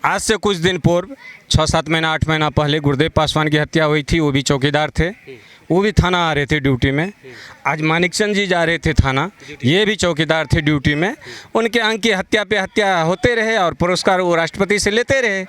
आज से कुछ दिन पूर्व 6-7 महीना 8 महीना पहले गुरुदेव पासवान की हत्या हुई थी। वो भी चौकीदार थे, वो भी थाना आ रहे थे ड्यूटी में। आज मानिकचंद जी जा रहे थे थाना, ये भी चौकीदार थे ड्यूटी में। उनके अंग की हत्या पे हत्या होते रहे और पुरस्कार वो राष्ट्रपति से लेते रहे।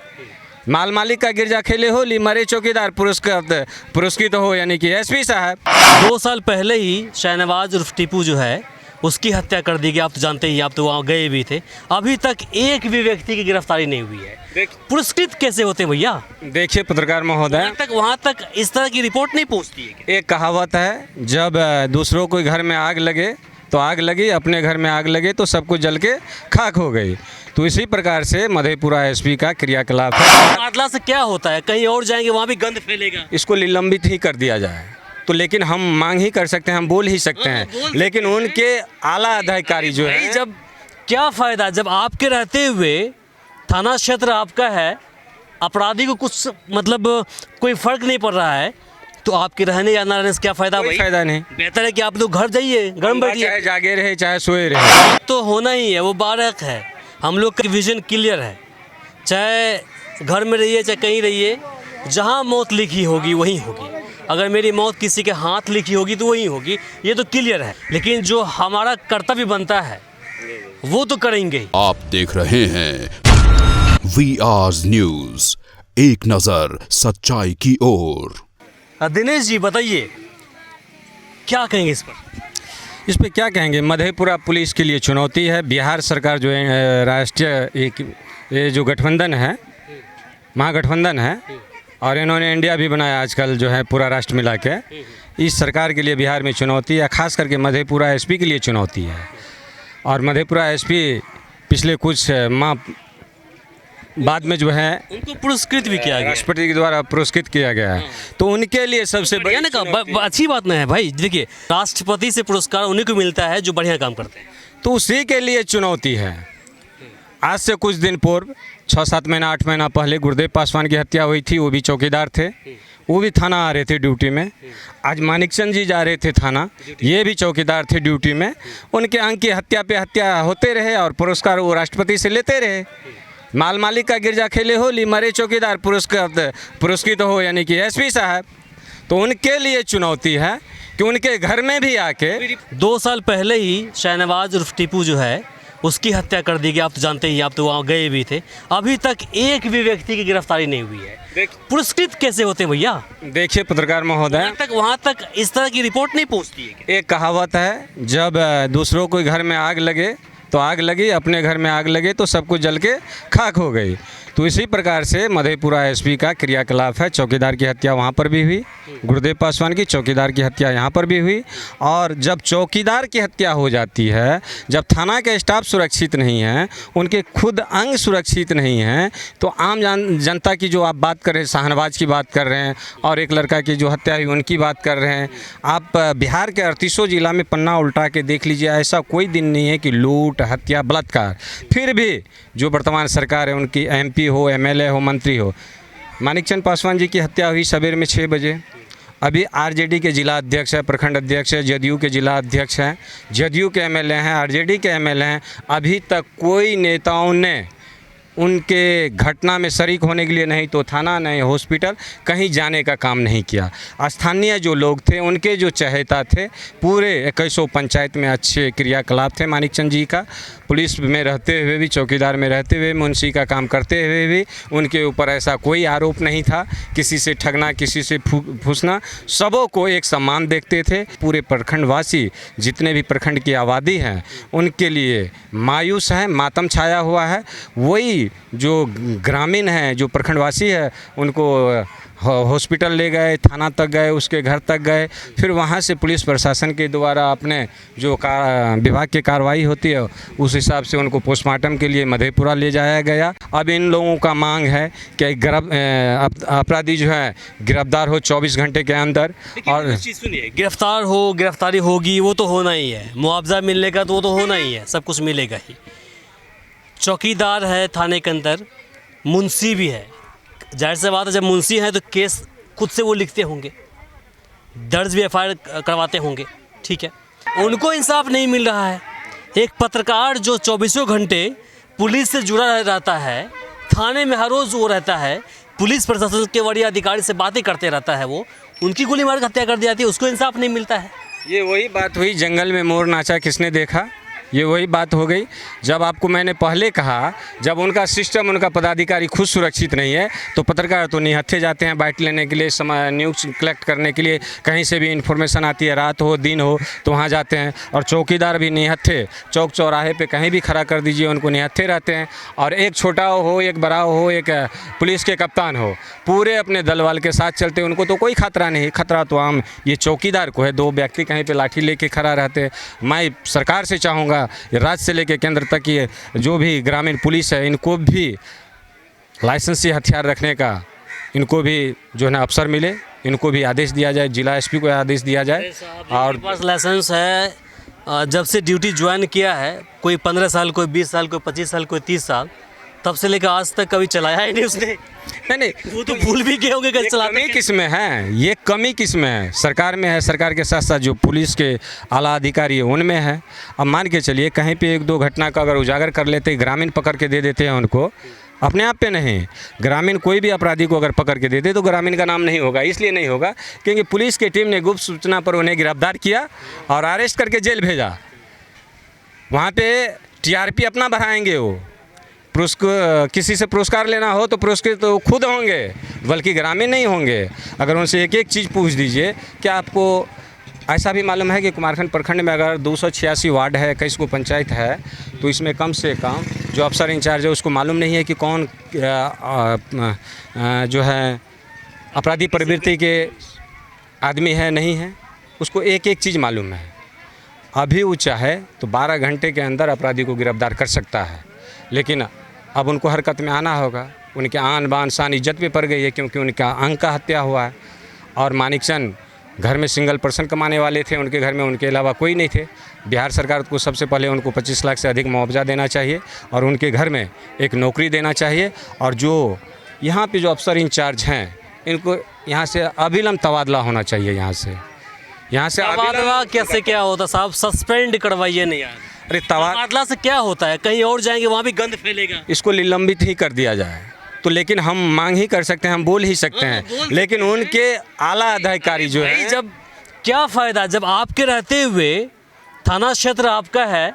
माल मालिक का गिरजा खेले होली, मरे चौकीदार पुरस्कृत हो, यानी कि एसपी साहब। 2 साल पहले ही शाहनवाज उर्फ टीपू जो है उसकी हत्या कर दी गई। आप तो जानते ही, आप तो वहाँ गए भी थे। अभी तक एक भी व्यक्ति की गिरफ्तारी नहीं हुई है। पुरस्कृत कैसे होते हैं भैया? देखिए पत्रकार महोदय, वहाँ तक इस तरह की रिपोर्ट नहीं पहुँचती है। एक कहावत है, जब दूसरों को घर में आग लगे तो आग लगी, अपने घर में आग लगे तो सब कुछ जल के खाक हो गई। तो इसी प्रकार से मधेपुरा एसपी का क्रियाकलाप है। बादला से क्या होता है, कहीं और जाएंगे वहाँ भी गंद फैलेगा। इसको निलंबित ही कर दिया जाए तो, लेकिन हम मांग ही कर सकते हैं, हम बोल ही सकते हैं, लेकिन उनके आला अधिकारी जो है, जब क्या फ़ायदा, जब आपके रहते हुए थाना क्षेत्र आपका है, अपराधी को कुछ मतलब कोई फ़र्क नहीं पड़ रहा है, तो आपके रहने या ना रहने से क्या फ़ायदा भाई? फ़ायदा नहीं। बेहतर है कि आप लोग घर जाइए, घर में बैठिए, चाहे जागे रहे चाहे सोए रहे। तो होना ही है, वो बारक है। हम लोग का विजन क्लियर है, चाहे घर में रहिए चाहे कहीं रहिए, जहाँ मौत लिखी होगी वहीं होगी। अगर मेरी मौत किसी के हाथ लिखी होगी तो वहीं होगी, ये तो क्लियर है। लेकिन जो हमारा कर्तव्य बनता है वो तो करेंगे ही। आप देख रहे हैं VR न्यूज़, एक नज़र सच्चाई की ओर। दिनेश जी बताइए, क्या कहेंगे इस पर? इस पे क्या कहेंगे? मधेपुरा पुलिस के लिए चुनौती है। बिहार सरकार जो है, राष्ट्रीय ये जो गठबंधन है, महागठबंधन है, और इन्होंने इंडिया भी बनाया आजकल जो है, पूरा राष्ट्र मिला के। इस सरकार के लिए बिहार में चुनौती है, खास करके मधेपुरा एसपी के लिए चुनौती है। और मधेपुरा एसपी पिछले कुछ माह बाद में जो है उनको पुरस्कृत भी किया गया, राष्ट्रपति के द्वारा पुरस्कृत किया गया है। तो उनके लिए सबसे बढ़िया ना अच्छी बात ना है भाई। देखिए, राष्ट्रपति से पुरस्कार उन्हीं को मिलता है जो बढ़िया काम करते हैं, तो उसी के लिए चुनौती है। आज से कुछ दिन पूर्व 6-7 महीना 8 महीना पहले गुरुदेव पासवान की हत्या हुई थी। वो भी चौकीदार थे, वो भी थाना आ रहे थे ड्यूटी में। आज मानिकचंद जी जा रहे थे थाना, ये भी चौकीदार थे ड्यूटी में। उनके अंग की हत्या पे हत्या होते रहे और पुरस्कार वो राष्ट्रपति से लेते रहे। माल मालिक का गिरजा खेले होली, मरे चौकीदार पुरस्कृत हो, यानी कि एसपी साहब। तो उनके लिए चुनौती है कि उनके घर में भी आके 2 साल पहले ही शाहनवाज उर्फ टीपू जो है उसकी हत्या कर दी गई। आप तो जानते ही, आप तो वहाँ गए भी थे। अभी तक एक भी व्यक्ति की गिरफ्तारी नहीं हुई है। पुरस्कृत कैसे होते हैं भैया? देखिए पत्रकार महोदय, वहाँ तक इस तरह की रिपोर्ट नहीं पहुँचती है। एक कहावत है, जब दूसरों को घर में आग लगे तो आग लगी, अपने घर में आग लगे तो सब कुछ जल के खाक हो गई। तो इसी प्रकार से मधेपुरा एसपी का क्रियाकलाप है। चौकीदार की हत्या वहाँ पर भी हुई, गुरुदेव पासवान की चौकीदार की हत्या यहाँ पर भी हुई। और जब चौकीदार की हत्या हो जाती है, जब थाना के स्टाफ सुरक्षित नहीं है, उनके खुद अंग सुरक्षित नहीं हैं, तो आम जनता की जो आप बात कर रहे हैं, शाहनवाज की बात कर रहे हैं, और एक लड़का की जो हत्या हुई उनकी बात कर रहे हैं। आप बिहार के 38 जिला में पन्ना उल्टा के देख लीजिए, ऐसा कोई दिन नहीं है कि लूट, हत्या, बलात्कार। फिर भी जो वर्तमान सरकार है, उनकी MP हो, MLA हो, मंत्री हो, मानिकचंद पासवान जी की हत्या हुई सवेर में 6 बजे। अभी RJD के जिला अध्यक्ष है, प्रखंड अध्यक्ष है, जदयू के जिला अध्यक्ष हैं, जदयू के MLA हैं, RJD के MLA हैं। अभी तक कोई नेताओं ने उनके घटना में शरीक होने के लिए नहीं तो थाना, नहीं हॉस्पिटल, कहीं जाने का काम नहीं किया। स्थानीय जो लोग थे, उनके जो चहेता थे, पूरे 2100 पंचायत में अच्छे क्रियाकलाप थे मानिकचंद जी का। पुलिस में रहते हुए भी, चौकीदार में रहते हुए, मुंशी का काम करते हुए भी उनके ऊपर ऐसा कोई आरोप नहीं था, किसी से ठगना, किसी से फूसना। सबों को एक सम्मान देखते थे। पूरे प्रखंडवासी, जितने भी प्रखंड की आबादी है, उनके लिए मायूस है, मातम छाया हुआ है। वही जो ग्रामीण हैं, जो प्रखंडवासी है, उनको हॉस्पिटल ले गए, थाना तक गए, उसके घर तक गए। फिर वहाँ से पुलिस प्रशासन के द्वारा अपने जो विभाग की कार्रवाई होती है, उस हिसाब से उनको पोस्टमार्टम के लिए मधेपुरा ले जाया गया। अब इन लोगों का मांग है कि अपराधी जो है गिरफ्तार हो 24 घंटे के अंदर। और सुनिए, गिरफ्तार हो, गिरफ्तारी होगी, वो तो होना ही है। मुआवजा मिलने का तो वो तो होना ही है, सब कुछ मिलेगा ही। चौकीदार है थाने के अंदर, मुंशी भी है। जाहिर सी बात है, जब मुंशी हैं तो केस खुद से वो लिखते होंगे, दर्ज भी FIR करवाते होंगे, ठीक है। उनको इंसाफ नहीं मिल रहा है। एक पत्रकार जो 24 घंटे पुलिस से जुड़ा रहता है, थाने में हर रोज़ वो रहता है, पुलिस प्रशासन के वरीय अधिकारी से बातें करते रहता है, वो उनकी गोली मार कर हत्या कर दी जाती है, उसको इंसाफ नहीं मिलता है। ये वही बात हुई, जंगल में मोर नाचा किसने देखा, ये वही बात हो गई। जब आपको मैंने पहले कहा, जब उनका सिस्टम, उनका पदाधिकारी खुद सुरक्षित नहीं है तो पत्रकार तो निहत्थे जाते हैं बाइट लेने के लिए, न्यूज़ कलेक्ट करने के लिए। कहीं से भी इन्फॉर्मेशन आती है, रात हो दिन हो, तो वहाँ जाते हैं। और चौकीदार भी निहत्थे, चौक चौराहे पे कहीं भी खड़ा कर दीजिए, उनको निहत्थे रहते हैं। और एक छोटा हो, एक बड़ा हो, एक पुलिस के कप्तान हो, पूरे अपने दल वाल के साथ चलते, उनको तो कोई खतरा नहीं। खतरा तो आम ये चौकीदार को है, 2 व्यक्ति कहीं पे लाठी लेके खड़ा रहते। मैं सरकार से चाहूँगा, राज्य से लेकर केंद्र तक ये जो भी ग्रामीण पुलिस है, इनको भी लाइसेंसी हथियार रखने का, इनको भी जो है ना अवसर मिले, इनको भी आदेश दिया जाए, जिला एसपी को आदेश दिया जाए। और पास लाइसेंस है, जब से ड्यूटी ज्वाइन किया है, कोई 15 साल, कोई 20 साल, कोई 25 साल, कोई 30 साल, तब से लेकर आज तक कभी चलाया ही नहीं उसने। नहीं, वो तो भूल भी गए होंगे कैसे चलाते कमी किस में है, ये कमी किस में है? सरकार में है, सरकार के साथ साथ जो पुलिस के आला अधिकारी है उनमें है। अब मान के चलिए कहीं पे 1-2 घटना का अगर उजागर कर लेते, ग्रामीण पकड़ के दे देते हैं उनको, अपने आप पे नहीं, ग्रामीण कोई भी अपराधी को अगर पकड़ के दे दे तो ग्रामीण का नाम नहीं होगा। इसलिए नहीं होगा क्योंकि पुलिस की टीम ने गुप्त सूचना पर उन्हें गिरफ्तार किया और अरेस्ट करके जेल भेजा। वहाँ पे टीआरपी अपना बढ़ाएंगे वो। किसी से पुरस्कार लेना हो तो पुरस्कृत तो खुद होंगे, बल्कि ग्रामीण नहीं होंगे। अगर उनसे एक एक चीज़ पूछ दीजिए, क्या आपको ऐसा भी मालूम है कि कुमारखंड प्रखंड में अगर 286 वार्ड है, 21 को पंचायत है, तो इसमें कम से कम जो अफसर इंचार्ज है उसको मालूम नहीं है कि कौन जो है अपराधी प्रवृत्ति के आदमी है नहीं है, उसको एक एक चीज़ मालूम है। अभी वो चाहे तो 12 घंटे के अंदर अपराधी को गिरफ्तार कर सकता है, लेकिन अब उनको हरकत में आना होगा। उनके आन बान शान इज्जत पे पड़ गई है क्योंकि उनका अंक का हत्या हुआ है। और मानिकचंद घर में सिंगल पर्सन कमाने वाले थे, उनके घर में उनके अलावा कोई नहीं थे। बिहार सरकार को सबसे पहले उनको 25 लाख से अधिक मुआवजा देना चाहिए और उनके घर में एक नौकरी देना चाहिए। और जो यहाँ पे जो अफसर इंचार्ज हैं, इनको यहाँ से अविलंब तबादला होना चाहिए। यहाँ से तबादला कैसे क्या होता साहब? सस्पेंड करवाइए नहीं यार। अरे तबादला से क्या होता है? कहीं और जाएंगे वहाँ भी गंद फैलेगा। इसको निलंबित ही कर दिया जाए तो, लेकिन हम मांग ही कर सकते हैं, हम बोल ही सकते हैं, लेकिन उनके आला अधिकारी जो है, जब क्या फ़ायदा जब आपके रहते हुए थाना क्षेत्र आपका है,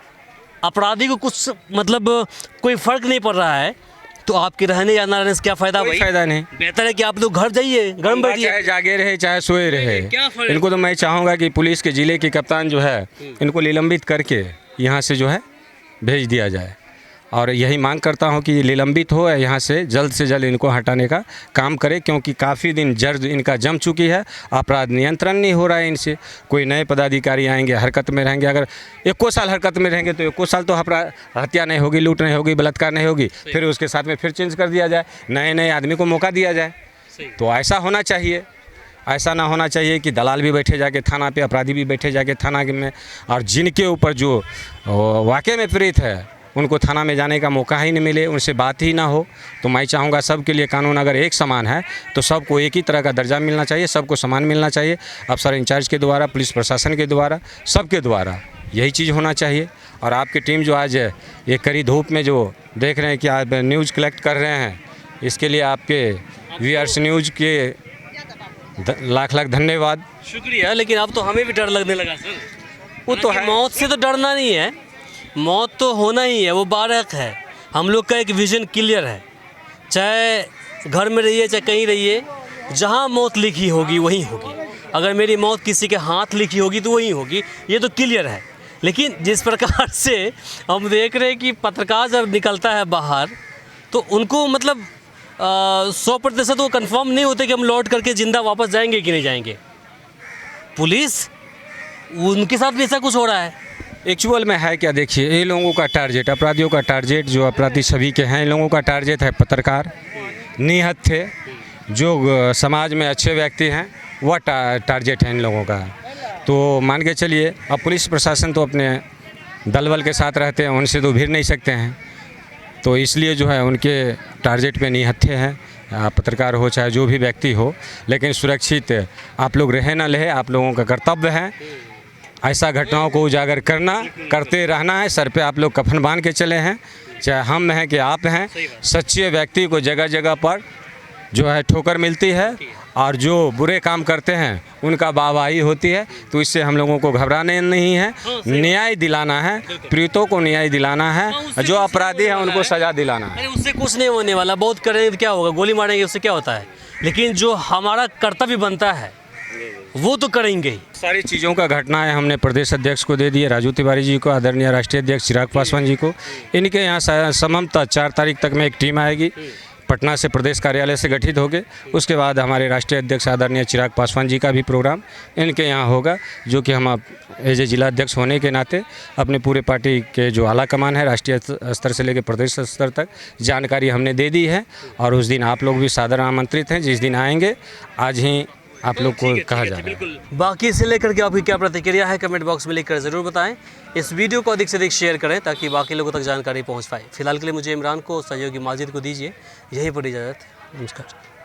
अपराधी को कुछ मतलब कोई फ़र्क नहीं पड़ रहा है, तो आपके रहने या ना रहने से क्या फ़ायदा? कोई फ़ायदा नहीं। बेहतर है कि आप लोग घर जाइए, घर में बैठिए, चाहे जागे रहे चाहे सोए रहे। क्या फ़र्क? इनको तो मैं चाहूँगा कि पुलिस के ज़िले के कप्तान जो है, इनको निलंबित करके यहाँ से जो है भेज दिया जाए। और यही मांग करता हूँ कि निलंबित हो, यहाँ से जल्द इनको हटाने का काम करे, क्योंकि काफ़ी दिन जड़ इनका जम चुकी है। अपराध नियंत्रण नहीं हो रहा है इनसे। कोई नए पदाधिकारी आएंगे, हरकत में रहेंगे, अगर 1 साल हरकत में रहेंगे तो 1 साल तो हत्या नहीं होगी, लूट नहीं होगी, बलात्कार नहीं होगी, फिर उसके साथ में फिर चेंज कर दिया जाए, नए आदमी को मौका दिया जाए। तो ऐसा होना चाहिए। ऐसा ना होना चाहिए कि दलाल भी बैठे जाके थाना पे, अपराधी भी बैठे जाके थाना में, और जिनके ऊपर जो वाकई में पीड़ित है उनको थाना में जाने का मौका ही नहीं मिले, उनसे बात ही ना हो। तो मैं चाहूँगा सबके लिए कानून अगर एक समान है तो सबको एक ही तरह का दर्जा मिलना चाहिए, सबको समान मिलना चाहिए। अफसर इंचार्ज के द्वारा, पुलिस प्रशासन के द्वारा, सबके द्वारा यही चीज़ होना चाहिए। और आपकी टीम जो आज ये कड़ी धूप में जो देख रहे हैं कि आप न्यूज़ कलेक्ट कर रहे हैं, इसके लिए आपके वीआरस न्यूज़ के लाख धन्यवाद, शुक्रिया। लेकिन अब तो हमें भी डर लगने लगा सर। वो तो है, मौत से तो डरना नहीं है, मौत तो होना ही है, वो बारक है। हम लोग का एक विज़न क्लियर है, चाहे घर में रहिए चाहे कहीं रहिए, जहाँ मौत लिखी होगी वहीं होगी। अगर मेरी मौत किसी के हाथ लिखी होगी तो वहीं होगी, ये तो क्लियर है। लेकिन जिस प्रकार से हम देख रहे हैं कि पत्रकार जब निकलता है बाहर तो उनको मतलब 100% वो कंफर्म नहीं होते कि हम लौट करके ज़िंदा वापस जाएंगे कि नहीं जाएंगे। पुलिस उनके साथ भी ऐसा कुछ हो रहा है। एक्चुअल में है क्या, देखिए ये लोगों का टारगेट, अपराधियों का टारगेट, जो अपराधी सभी के हैं, इन लोगों का टारगेट है पत्रकार, निहत्थे, जो समाज में अच्छे व्यक्ति हैं, वह टारगेट है इन लोगों का। तो मान के चलिए अब पुलिस प्रशासन तो अपने दल बल के साथ रहते हैं, उनसे तो भिड़ नहीं सकते हैं, तो इसलिए जो है उनके टारगेट पे निहत्थे हैं, पत्रकार हो चाहे जो भी व्यक्ति हो। लेकिन सुरक्षित आप लोग रहे ना रहे, आप लोगों का कर्तव्य है ऐसा घटनाओं को उजागर करना, करते रहना है। सर पे आप लोग कफन बांध के चले हैं, चाहे हम हैं कि आप हैं, सच्चे व्यक्ति को जगह जगह पर जो है ठोकर मिलती है और जो बुरे काम करते हैं उनका वाहवाही होती है। तो इससे हम लोगों को घबराने नहीं है, न्याय दिलाना है, पीड़ितों को न्याय दिलाना है, जो अपराधी हैं उनको सज़ा दिलाना है। अरे उससे कुछ नहीं होने वाला, बहुत करेंगे तो क्या होगा, गोली मारेंगे उससे क्या होता है, लेकिन जो हमारा कर्तव्य बनता है वो तो करेंगे ही। सारी चीज़ों का घटनाएं हमने प्रदेश अध्यक्ष को दे दिए, राजू तिवारी जी को, आदरणीय राष्ट्रीय अध्यक्ष चिराग पासवान जी को। इनके यहाँ सममता 4 तारीख तक में एक टीम आएगी, पटना से प्रदेश कार्यालय से गठित होगे। उसके बाद हमारे राष्ट्रीय अध्यक्ष आदरणीय चिराग पासवान जी का भी प्रोग्राम इनके यहाँ होगा, जो कि हम एज ए जिला अध्यक्ष होने के नाते अपने पूरे पार्टी के जो आला कमान है, राष्ट्रीय स्तर से लेकर प्रदेश स्तर तक जानकारी हमने दे दी है। और उस दिन आप लोग भी सादर आमंत्रित हैं, जिस दिन आएंगे आज ही आप लोग को कहा जा रहा है। बाकी इसे लेकर के आपकी क्या प्रतिक्रिया है कमेंट बॉक्स में लिखकर ज़रूर बताएं। इस वीडियो को अधिक से अधिक शेयर करें ताकि बाकी लोगों तक जानकारी पहुंच पाए। फिलहाल के लिए मुझे इमरान को, सहयोगी माजिद को दीजिए यहीं पर इजाज़त। नमस्कार।